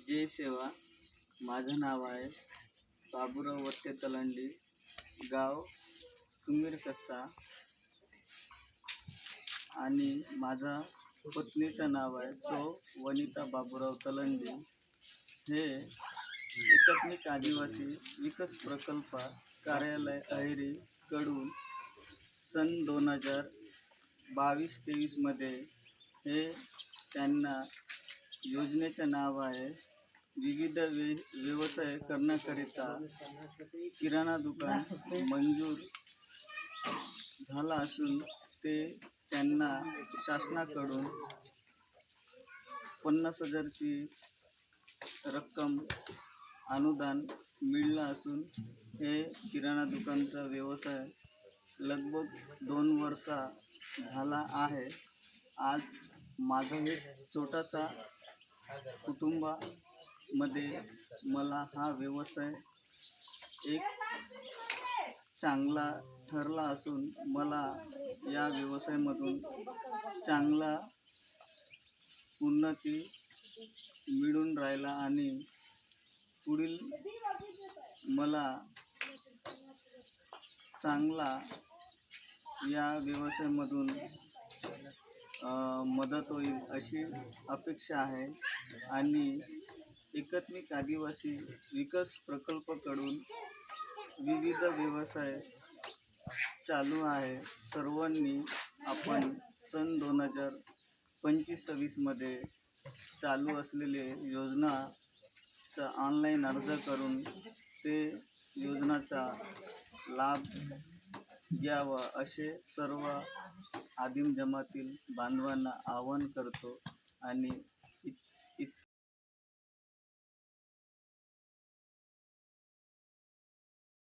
जय सेवा. माझं नाव आहे बाबूराव वत्ते तलंडी, गाव कुमीर कस्सा, आणि माझा पत्नीचं नाव आहे सौ वनिता बाबूराव तलंडी. हे एकात्मिक आदिवासी विकास प्रकल्प कार्यालय अहेरी कडून सन 2022-23 मध्ये हे त्यांना योजनेचं नाव आहे विविध व्यवसाय करण्याकरिता किराणा दुकान मंजूर झाला असून ते त्यांना शासनाकडून 50,000ची रक्कम अनुदान मिळालं असून हे किराणा दुकानचा व्यवसाय लगभग 2 वर्ष झाला आहे. आज माझं एक छोटासा कुटुंबामध्ये मला हा व्यवसाय एक चांगला ठरला असून मला या व्यवसायामधून चांगला उन्नती मिळून राहिला आणि पुढील मला चांगला या व्यवसायामधून मदत होईल अशी अपेक्षा आहे. आणि एकात्मिक आदिवासी विकास प्रकल्पाकडून विविध व्यवसाय चालू आहे. सर्वांनी आपण सन 2025-26 मध्ये चालू असलेले योजनाचा ऑनलाईन अर्ज करून ते योजनाचा लाभ घ्यावा असे सर्व आदिम जमातील बांधवांना आवाहन करतो. आणि